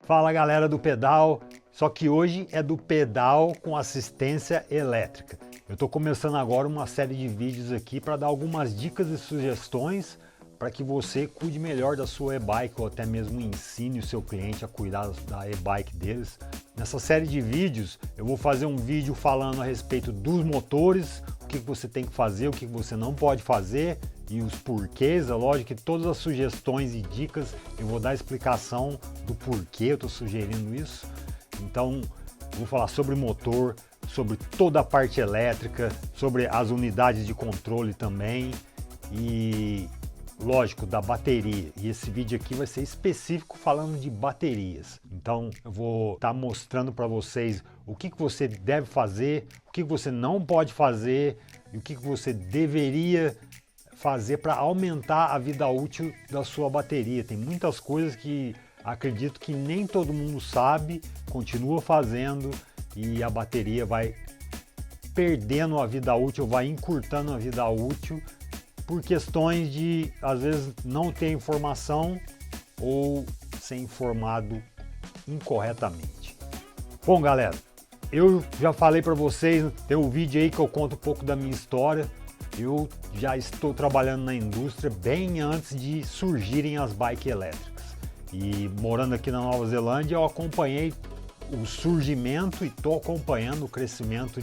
Fala galera do pedal, só que hoje é do pedal com assistência elétrica. Eu estou começando agora uma série de vídeos aqui para dar algumas dicas e sugestões para que você cuide melhor da sua e-bike ou até mesmo ensine o seu cliente a cuidar da e-bike deles. Nessa série de vídeos eu vou fazer um vídeo falando a respeito dos motores, o que você tem que fazer, o que você não pode fazer e os porquês. É lógico que todas as sugestões e dicas eu vou dar explicação do porquê eu estou sugerindo isso. Então eu vou falar sobre motor, sobre toda a parte elétrica, sobre as unidades de controle também e lógico da bateria. E esse vídeo aqui vai ser específico falando de baterias. Então eu vou estar mostrando para vocês o que você deve fazer, o que você não pode fazer e o que você deveria fazer para aumentar a vida útil da sua bateria. Tem muitas coisas que acredito que nem todo mundo sabe, continua fazendo e a bateria vai perdendo a vida útil, vai encurtando a vida útil por questões de, às vezes, não ter informação ou ser informado incorretamente. Bom, galera, eu já falei para vocês, tem um vídeo aí que eu conto um pouco da minha história. Eu já estou trabalhando na indústria bem antes de surgirem as bikes elétricas. E morando aqui na Nova Zelândia, eu acompanhei o surgimento e estou acompanhando o crescimento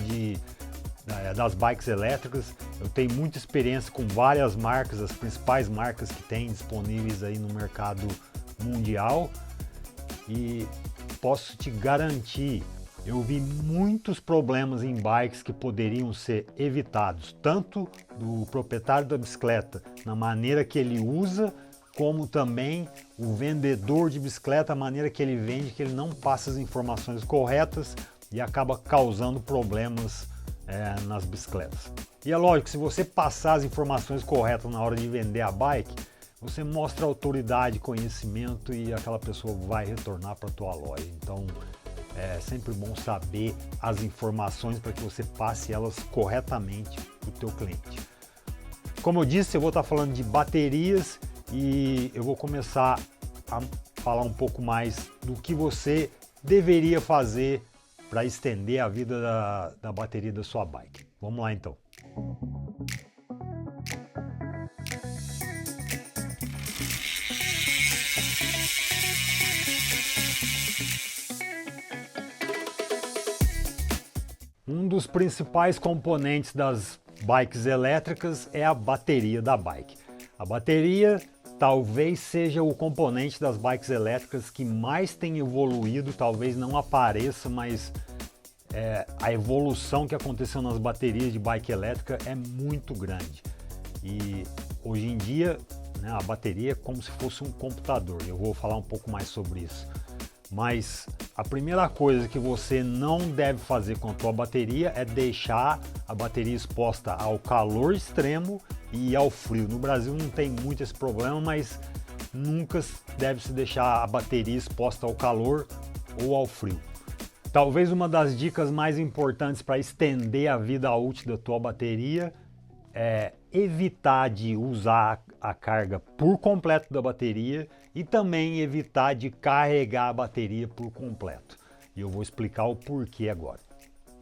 das bikes elétricas. Eu tenho muita experiência com várias marcas, as principais marcas que tem disponíveis aí no mercado mundial. E posso te garantir, eu vi muitos problemas em bikes que poderiam ser evitados, tanto do proprietário da bicicleta, na maneira que ele usa, como também o vendedor de bicicleta, a maneira que ele vende, que ele não passa as informações corretas e acaba causando problemas nas bicicletas. E é lógico, se você passar as informações corretas na hora de vender a bike, você mostra autoridade, conhecimento e aquela pessoa vai retornar para a tua loja. Então é sempre bom saber as informações para que você passe elas corretamente para o teu cliente. Como eu disse, eu vou estar falando de baterias e eu vou começar a falar um pouco mais do que você deveria fazer para estender a vida da bateria da sua bike. Vamos lá então. Um dos principais componentes das bikes elétricas é a bateria da bike. A bateria talvez seja o componente das bikes elétricas que mais tem evoluído, talvez não apareça, mas a evolução que aconteceu nas baterias de bike elétrica é muito grande. E hoje em dia, né, a bateria é como se fosse um computador. Eu vou falar um pouco mais sobre isso. Mas a primeira coisa que você não deve fazer com a tua bateria é deixar a bateria exposta ao calor extremo e ao frio. No Brasil não tem muito esse problema, mas nunca deve se deixar a bateria exposta ao calor ou ao frio. Talvez uma das dicas mais importantes para estender a vida útil da tua bateria é evitar de usar a carga por completo da bateria e também evitar de carregar a bateria por completo. E eu vou explicar o porquê agora.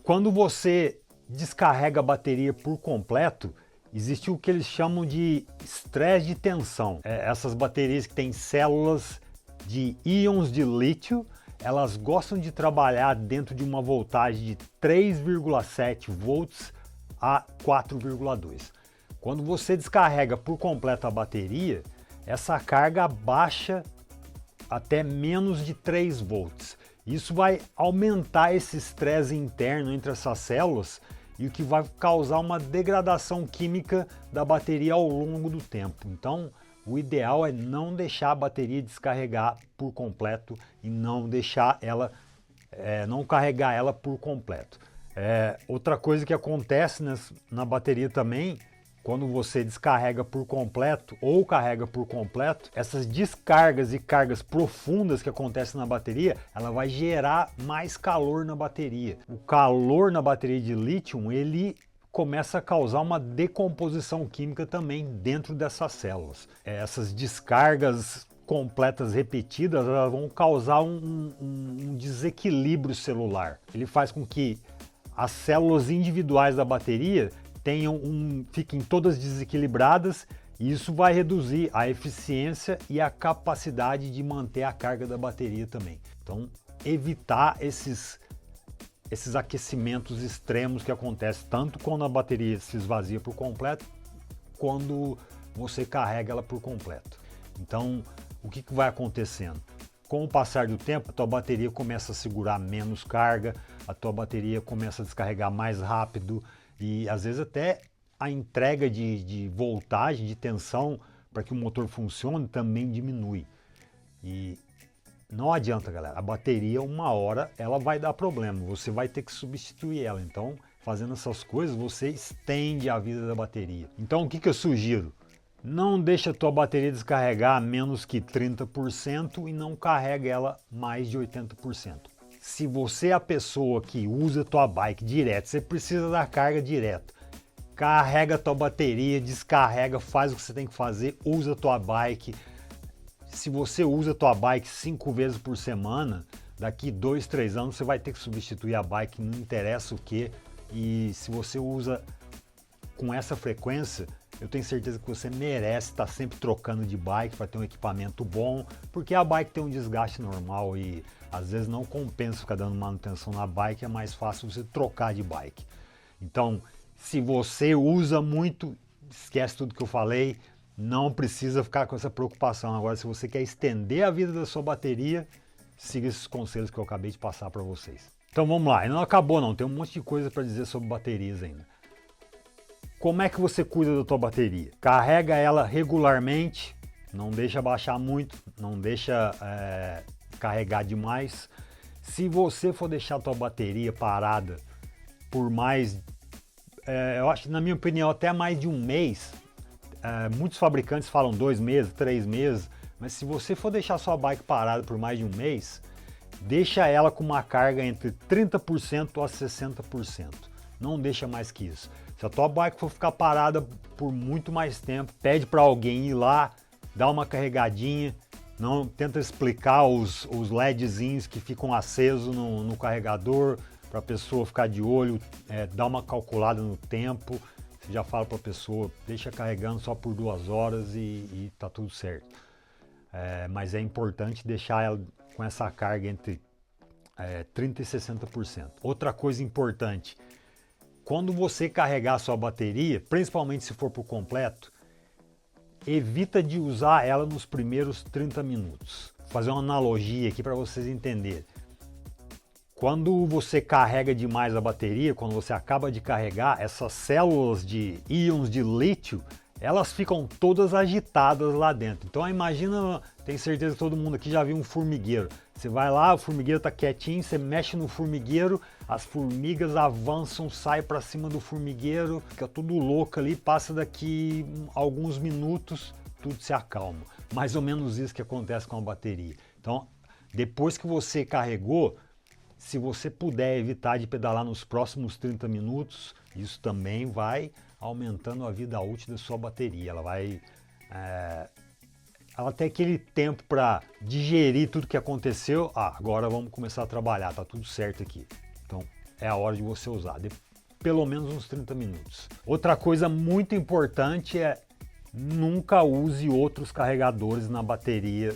Quando você descarrega a bateria por completo, existe o que eles chamam de estresse de tensão. Essas baterias que têm células de íons de lítio, elas gostam de trabalhar dentro de uma voltagem de 3,7 volts a 4,2. Quando você descarrega por completo a bateria, essa carga baixa até menos de 3 volts. Isso vai aumentar esse estresse interno entre essas células e o que vai causar uma degradação química da bateria ao longo do tempo. Então, o ideal é não deixar a bateria descarregar por completo e não deixar ela, não carregar ela por completo. Outra coisa que acontece na bateria também, quando você descarrega por completo ou carrega por completo, essas descargas e cargas profundas que acontecem na bateria, ela vai gerar mais calor na bateria. O calor na bateria de lítio, ele começa a causar uma decomposição química também dentro dessas células. Essas descargas completas repetidas, elas vão causar um desequilíbrio celular. Ele faz com que as células individuais da bateria fiquem todas desequilibradas, e isso vai reduzir a eficiência e a capacidade de manter a carga da bateria também. Então, evitar esses aquecimentos extremos que acontecem tanto quando a bateria se esvazia por completo, quando você carrega ela por completo. Então, o que vai acontecendo? Com o passar do tempo, a tua bateria começa a segurar menos carga, a tua bateria começa a descarregar mais rápido e às vezes até a entrega de voltagem, de tensão para que o motor funcione também diminui. E não adianta, galera, a bateria uma hora ela vai dar problema, você vai ter que substituir ela. Então, fazendo essas coisas, você estende a vida da bateria. Então, o que eu sugiro? Não deixa a tua bateria descarregar a menos que 30% e não carrega ela mais de 80%. Se você é a pessoa que usa a tua bike direto, você precisa da carga direto. Carrega a tua bateria, descarrega, faz o que você tem que fazer, usa a tua bike. Se você usa a tua bike 5 vezes por semana, daqui 2, 3 anos você vai ter que substituir a bike, não interessa o que. E se você usa com essa frequência, eu tenho certeza que você merece estar sempre trocando de bike para ter um equipamento bom, porque a bike tem um desgaste normal e às vezes não compensa ficar dando manutenção na bike, é mais fácil você trocar de bike. Então, se você usa muito, esquece tudo que eu falei, não precisa ficar com essa preocupação. Agora, se você quer estender a vida da sua bateria, siga esses conselhos que eu acabei de passar para vocês. Então vamos lá, e não acabou não, tem um monte de coisa para dizer sobre baterias ainda. Como é que você cuida da tua bateria? Carrega ela regularmente, não deixa baixar muito, não deixa carregar demais. Se você for deixar a tua bateria parada por mais, eu acho, na minha opinião, até mais de um mês, muitos fabricantes falam 2 meses, 3 meses, mas se você for deixar sua bike parada por mais de um mês, deixa ela com uma carga entre 30% a 60%. Não deixa mais que isso. Se a tua bike for ficar parada por muito mais tempo, pede para alguém ir lá, dá uma carregadinha, não tenta explicar os LEDzinhos que ficam acesos no carregador, para a pessoa ficar de olho, dá uma calculada no tempo, você já fala para a pessoa, deixa carregando só por 2 horas e tá tudo certo. Mas é importante deixar ela com essa carga entre 30% e 60%. Outra coisa importante, quando você carregar a sua bateria, principalmente se for por completo, evita de usar ela nos primeiros 30 minutos. Vou fazer uma analogia aqui para vocês entenderem. Quando você carrega demais a bateria, quando você acaba de carregar, essas células de íons de lítio, elas ficam todas agitadas lá dentro. Então imagina, tenho certeza que todo mundo aqui já viu um formigueiro. Você vai lá, o formigueiro está quietinho, você mexe no formigueiro, as formigas avançam, saem para cima do formigueiro, fica tudo louco ali, passa daqui alguns minutos, tudo se acalma. Mais ou menos isso que acontece com a bateria. Então, depois que você carregou, se você puder evitar de pedalar nos próximos 30 minutos, isso também vai aumentando a vida útil da sua bateria. Ela tem aquele tempo para digerir tudo que aconteceu. Agora vamos começar a trabalhar, tá tudo certo aqui. Então é a hora de você usar, pelo menos uns 30 minutos. Outra coisa muito importante é nunca use outros carregadores na bateria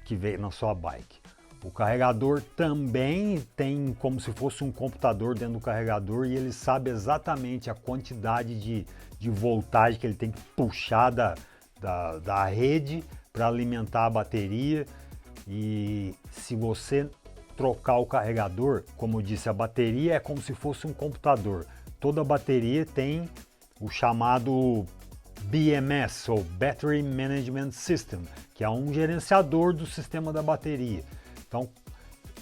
que veio na sua bike. O carregador também tem como se fosse um computador dentro do carregador e ele sabe exatamente a quantidade de voltagem que ele tem que puxar da rede para alimentar a bateria. E se você trocar o carregador, como eu disse, a bateria é como se fosse um computador. Toda bateria tem o chamado BMS, ou Battery Management System, que é um gerenciador do sistema da bateria. Então,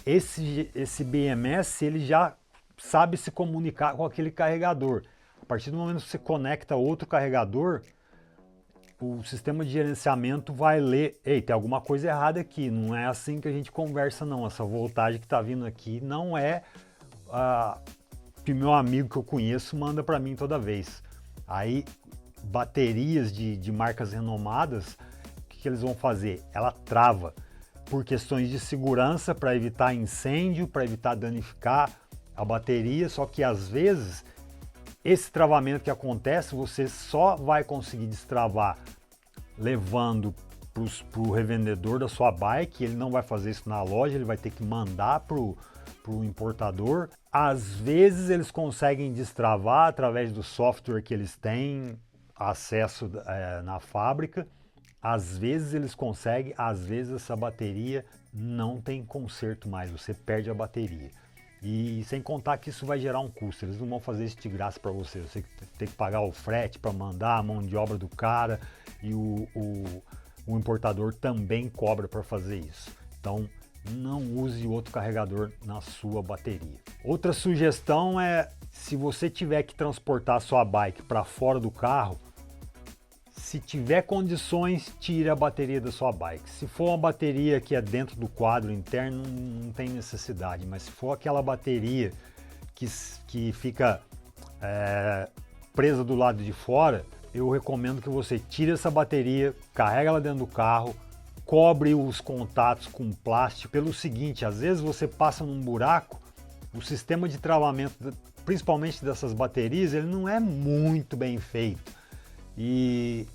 esse BMS ele já sabe se comunicar com aquele carregador. A partir do momento que você conecta outro carregador, o sistema de gerenciamento vai ler, ei, tem alguma coisa errada aqui, não é assim que a gente conversa não, essa voltagem que está vindo aqui não é que meu amigo que eu conheço manda para mim toda vez. Aí, baterias de marcas renomadas, o que eles vão fazer? Ela trava por questões de segurança, para evitar incêndio, para evitar danificar a bateria, só que às vezes esse travamento que acontece, você só vai conseguir destravar levando para o revendedor da sua bike. Ele não vai fazer isso na loja, ele vai ter que mandar para o importador. Às vezes eles conseguem destravar através do software que eles têm acesso na fábrica. Às vezes eles conseguem, às vezes essa bateria não tem conserto mais, você perde a bateria. E sem contar que isso vai gerar um custo, eles não vão fazer isso de graça para você. Você tem que pagar o frete para mandar, a mão de obra do cara, e o importador também cobra para fazer isso. Então não use outro carregador na sua bateria. Outra sugestão é, se você tiver que transportar sua bike para fora do carro, se tiver condições, tire a bateria da sua bike. Se for uma bateria que é dentro do quadro interno, não tem necessidade. Mas se for aquela bateria que fica presa do lado de fora, eu recomendo que você tire essa bateria, carrega ela dentro do carro, cobre os contatos com plástico. Pelo seguinte, às vezes você passa num buraco, o sistema de travamento, principalmente dessas baterias, ele não é muito bem feito. E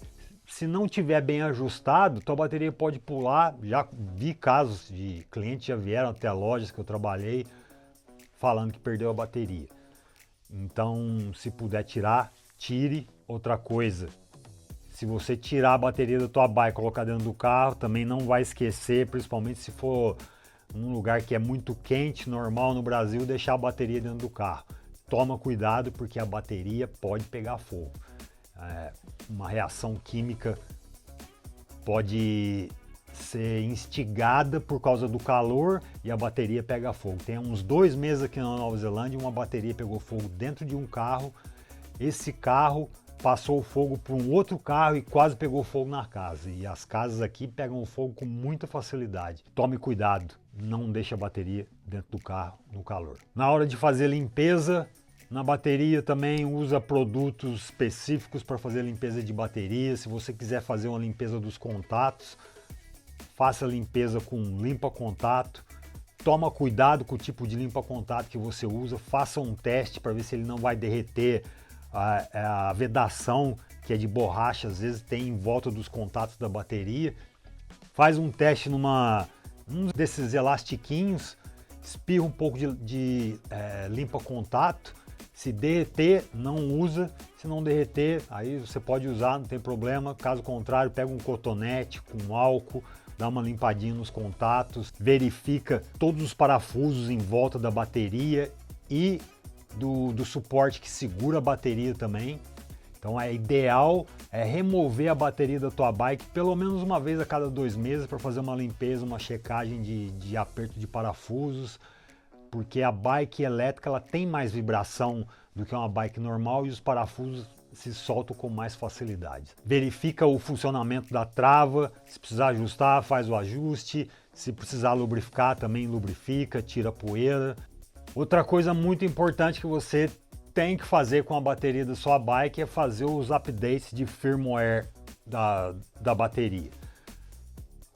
se não tiver bem ajustado, tua bateria pode pular. Já vi casos de clientes já vieram até lojas que eu trabalhei falando que perdeu a bateria. Então, se puder tirar, tire. Outra coisa, se você tirar a bateria da tua bike e colocar dentro do carro, também não vai esquecer, principalmente se for num lugar que é muito quente, normal no Brasil, deixar a bateria dentro do carro. Toma cuidado, porque a bateria pode pegar fogo. Uma reação química pode ser instigada por causa do calor e a bateria pega fogo. Tem uns 2 meses aqui na Nova Zelândia, uma bateria pegou fogo dentro de um carro. Esse carro passou o fogo para um outro carro e quase pegou fogo na casa. E as casas aqui pegam fogo com muita facilidade. Tome cuidado, não deixe a bateria dentro do carro no calor. Na hora de fazer limpeza, na bateria também usa produtos específicos para fazer limpeza de bateria. Se você quiser fazer uma limpeza dos contatos, faça limpeza com limpa-contato. Toma cuidado com o tipo de limpa-contato que você usa. Faça um teste para ver se ele não vai derreter a vedação, que é de borracha, às vezes tem em volta dos contatos da bateria. Faz um teste num desses elastiquinhos, espirra um pouco de limpa-contato. Se derreter, não usa. Se não derreter, aí você pode usar, não tem problema. Caso contrário, pega um cotonete com álcool, dá uma limpadinha nos contatos, verifica todos os parafusos em volta da bateria e do suporte que segura a bateria também. Então é ideal remover a bateria da tua bike pelo menos uma vez a cada 2 meses para fazer uma limpeza, uma checagem de aperto de parafusos, porque a bike elétrica ela tem mais vibração do que uma bike normal e os parafusos se soltam com mais facilidade. Verifica o funcionamento da trava, se precisar ajustar, faz o ajuste, se precisar lubrificar também lubrifica, tira a poeira. Outra coisa muito importante que você tem que fazer com a bateria da sua bike é fazer os updates de firmware da bateria.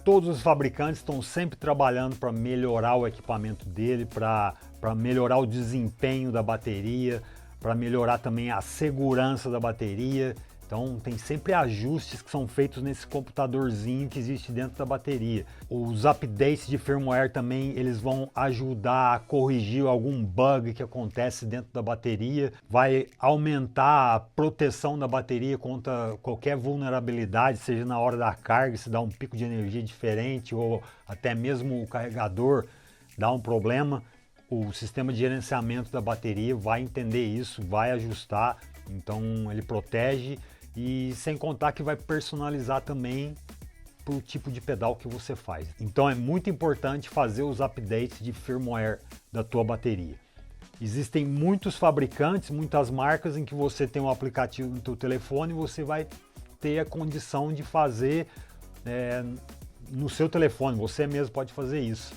Todos os fabricantes estão sempre trabalhando para melhorar o equipamento dele, para melhorar o desempenho da bateria, para melhorar também a segurança da bateria. Então tem sempre ajustes que são feitos nesse computadorzinho que existe dentro da bateria. Os updates de firmware também, eles vão ajudar a corrigir algum bug que acontece dentro da bateria, vai aumentar a proteção da bateria contra qualquer vulnerabilidade, seja na hora da carga, se dá um pico de energia diferente ou até mesmo o carregador dá um problema. O sistema de gerenciamento da bateria vai entender isso, vai ajustar, então ele protege. E sem contar que vai personalizar também para o tipo de pedal que você faz. Então é muito importante fazer os updates de firmware da tua bateria. Existem muitos fabricantes, muitas marcas em que você tem um aplicativo no teu telefone e você vai ter a condição de fazer no seu telefone. Você mesmo pode fazer isso.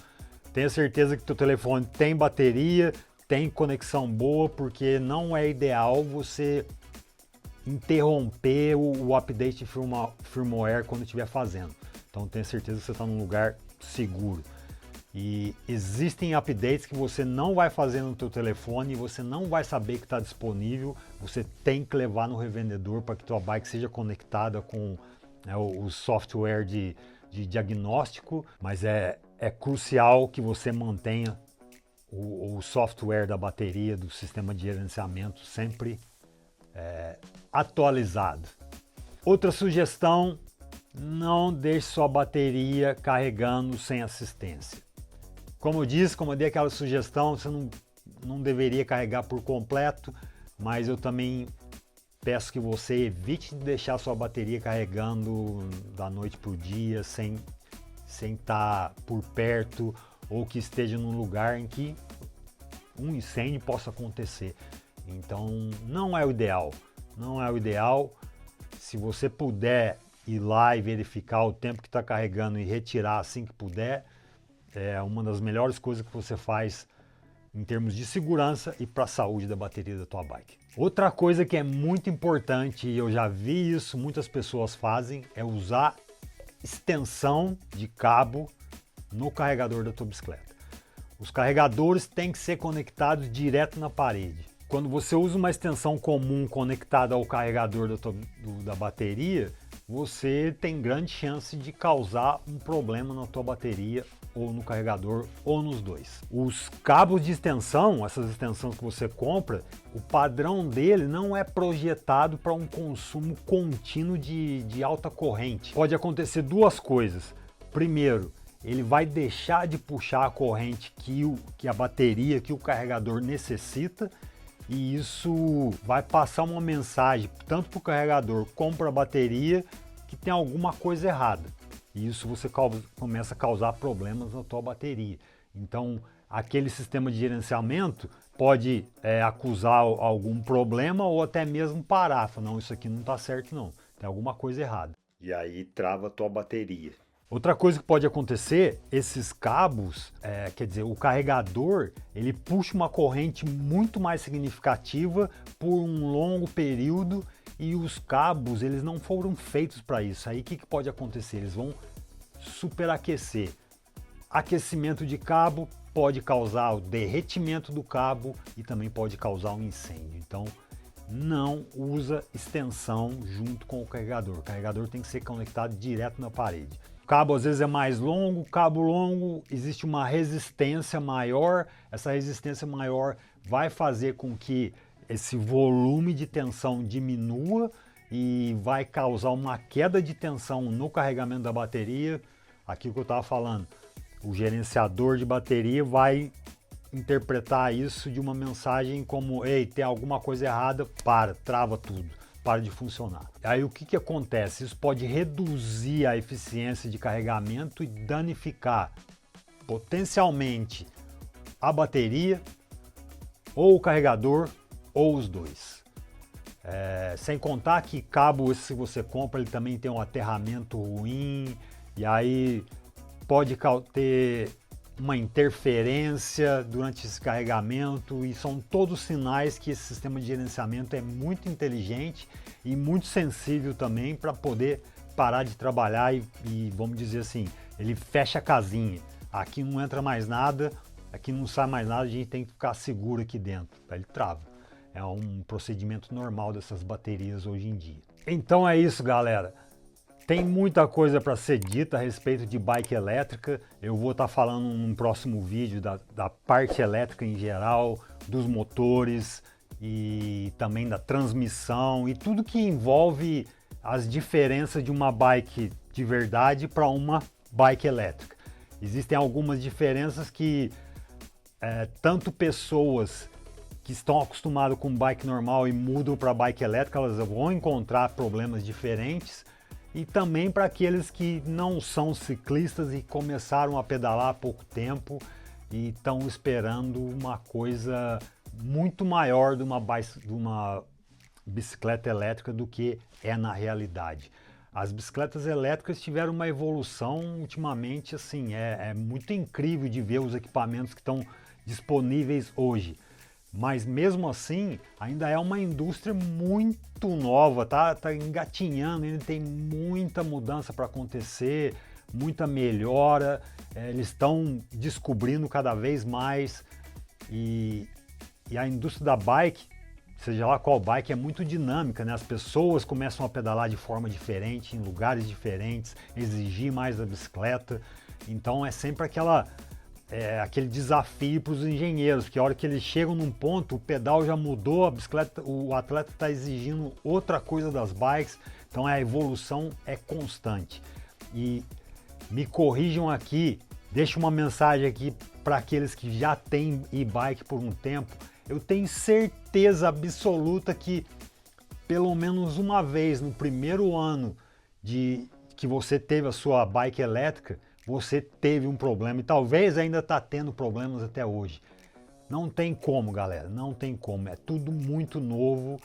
Tenha certeza que teu telefone tem bateria, tem conexão boa, porque não é ideal você interromper o update de firmware quando estiver fazendo. Então tenha certeza que você está num lugar seguro. E existem updates que você não vai fazer no teu telefone e você não vai saber que está disponível. Você tem que levar no revendedor para que tua bike seja conectada com o software de diagnóstico, mas é crucial que você mantenha o software da bateria, do sistema de gerenciamento sempre atualizado. Outra sugestão: não deixe sua bateria carregando sem assistência. Como eu disse, como eu dei aquela sugestão, você não deveria carregar por completo, mas eu também peço que você evite de deixar sua bateria carregando da noite para o dia, sem estar por perto, ou que esteja num lugar em que um incêndio possa acontecer. Então não é o ideal, não é o ideal. Se você puder ir lá e verificar o tempo que está carregando e retirar assim que puder, é uma das melhores coisas que você faz em termos de segurança e para a saúde da bateria da tua bike. Outra coisa que é muito importante, e eu já vi isso, muitas pessoas fazem, é usar extensão de cabo no carregador da tua bicicleta. Os carregadores têm que ser conectados direto na parede. Quando você usa uma extensão comum conectada ao carregador da bateria, você tem grande chance de causar um problema na tua bateria, ou no carregador, ou nos dois. Os cabos de extensão, essas extensões que você compra, o padrão dele não é projetado para um consumo contínuo de alta corrente. Pode acontecer duas coisas. Primeiro, ele vai deixar de puxar a corrente que a bateria, que o carregador necessita, e isso vai passar uma mensagem tanto para o carregador como para a bateria que tem alguma coisa errada. E isso você começa a causar problemas na tua bateria. Então, aquele sistema de gerenciamento pode acusar algum problema ou até mesmo parar. Falar, não, isso aqui não está certo não, tem alguma coisa errada. E aí trava a tua bateria. Outra coisa que pode acontecer, esses cabos, quer dizer, o carregador, ele puxa uma corrente muito mais significativa por um longo período e os cabos, eles não foram feitos para isso. Aí o que pode acontecer? Eles vão superaquecer. Aquecimento de cabo pode causar o derretimento do cabo e também pode causar um incêndio. Então, não usa extensão junto com o carregador. O carregador tem que ser conectado direto na parede. O cabo às vezes é mais longo, cabo longo, existe uma resistência maior, essa resistência maior vai fazer com que esse volume de tensão diminua e vai causar uma queda de tensão no carregamento da bateria. Aqui que eu estava falando, o gerenciador de bateria vai interpretar isso de uma mensagem como: ei, tem alguma coisa errada, trava tudo, para de funcionar. Aí o que acontece? Isso pode reduzir a eficiência de carregamento e danificar potencialmente a bateria, ou o carregador, ou os dois. Sem contar que cabo, se você compra, ele também tem um aterramento ruim, e aí pode ter uma interferência durante esse carregamento, e são todos sinais que esse sistema de gerenciamento é muito inteligente e muito sensível também para poder parar de trabalhar e vamos dizer assim, ele fecha a casinha. Aqui não entra mais nada, aqui não sai mais nada, a gente tem que ficar seguro aqui dentro, ele trava. É um procedimento normal dessas baterias hoje em dia. Então é isso, galera. Tem muita coisa para ser dita a respeito de bike elétrica. Eu vou estar falando num próximo vídeo da parte elétrica em geral, dos motores e também da transmissão e tudo que envolve as diferenças de uma bike de verdade para uma bike elétrica. Existem algumas diferenças que tanto pessoas que estão acostumadas com bike normal e mudam para bike elétrica, elas vão encontrar problemas diferentes. E também para aqueles que não são ciclistas e começaram a pedalar há pouco tempo e estão esperando uma coisa muito maior de uma bicicleta elétrica do que é na realidade. As bicicletas elétricas tiveram uma evolução ultimamente, assim, é muito incrível de ver os equipamentos que estão disponíveis hoje. Mas mesmo assim, ainda é uma indústria muito nova, tá engatinhando, ainda tem muita mudança para acontecer, muita melhora, eles estão descobrindo cada vez mais e a indústria da bike, seja lá qual bike, é muito dinâmica, né? As pessoas começam a pedalar de forma diferente, em lugares diferentes, exigir mais da bicicleta, então é sempre aquele desafio para os engenheiros, porque a hora que eles chegam num ponto, o pedal já mudou, a bicicleta, o atleta está exigindo outra coisa das bikes, então a evolução é constante. E me corrijam aqui, deixo uma mensagem aqui para aqueles que já têm e-bike por um tempo, eu tenho certeza absoluta que pelo menos uma vez no primeiro ano que você teve a sua bike elétrica, você teve um problema e talvez ainda está tendo problemas até hoje. Não tem como, galera, não tem como. É tudo muito novo.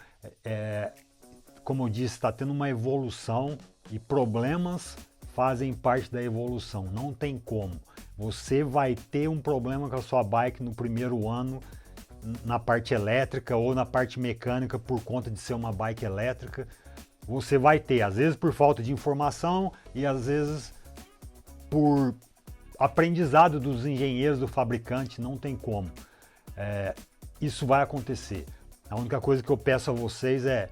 Como eu disse, está tendo uma evolução e problemas fazem parte da evolução. Não tem como. Você vai ter um problema com a sua bike no primeiro ano, na parte elétrica ou na parte mecânica por conta de ser uma bike elétrica. Você vai ter, às vezes por falta de informação e às vezes por aprendizado dos engenheiros, do fabricante, não tem como. Isso vai acontecer. A única coisa que eu peço a vocês é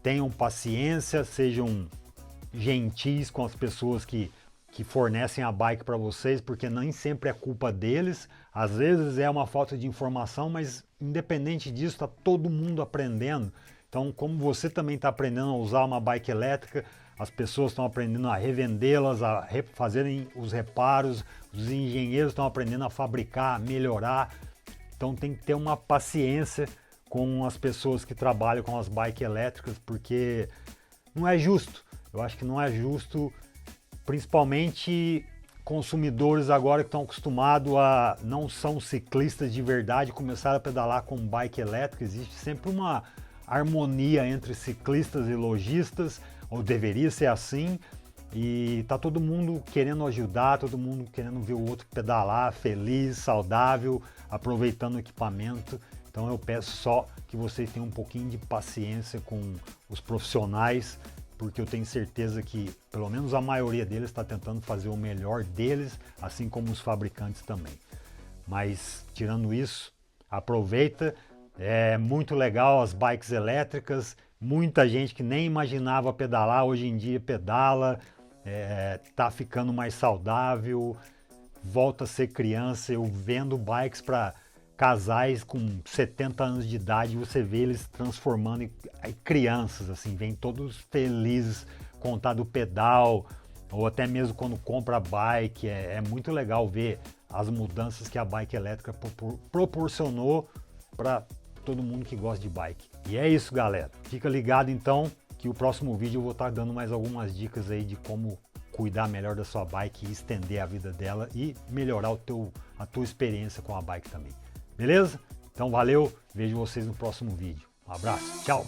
tenham paciência, sejam gentis com as pessoas que fornecem a bike para vocês, porque nem sempre é culpa deles, às vezes é uma falta de informação, mas independente disso, está todo mundo aprendendo. Então, como você também está aprendendo a usar uma bike elétrica, as pessoas estão aprendendo a revendê-las, a fazerem os reparos, os engenheiros estão aprendendo a fabricar, a melhorar. Então tem que ter uma paciência com as pessoas que trabalham com as bikes elétricas, porque não é justo. Eu acho que não é justo, principalmente consumidores agora que estão acostumados a não são ciclistas de verdade, começaram a pedalar com bike elétrica. Existe sempre uma harmonia entre ciclistas e lojistas, ou deveria ser assim, e tá todo mundo querendo ajudar, todo mundo querendo ver o outro pedalar feliz, saudável, aproveitando o equipamento. Então eu peço só que vocês tenham um pouquinho de paciência com os profissionais, porque eu tenho certeza que pelo menos a maioria deles está tentando fazer o melhor deles, assim como os fabricantes também. Mas tirando isso, aproveita, é muito legal as bikes elétricas, muita gente que nem imaginava pedalar, hoje em dia pedala, tá ficando mais saudável, volta a ser criança. Eu vendo bikes para casais com 70 anos de idade, você vê eles transformando em crianças, assim, vêm todos felizes contar do pedal, ou até mesmo quando compra a bike. É muito legal ver as mudanças que a bike elétrica proporcionou para todo mundo que gosta de bike. E é isso, galera. Fica ligado então, que o próximo vídeo eu vou estar dando mais algumas dicas aí de como cuidar melhor da sua bike e estender a vida dela e melhorar a tua experiência com a bike também. Beleza? Então valeu, vejo vocês no próximo vídeo. Um abraço, tchau!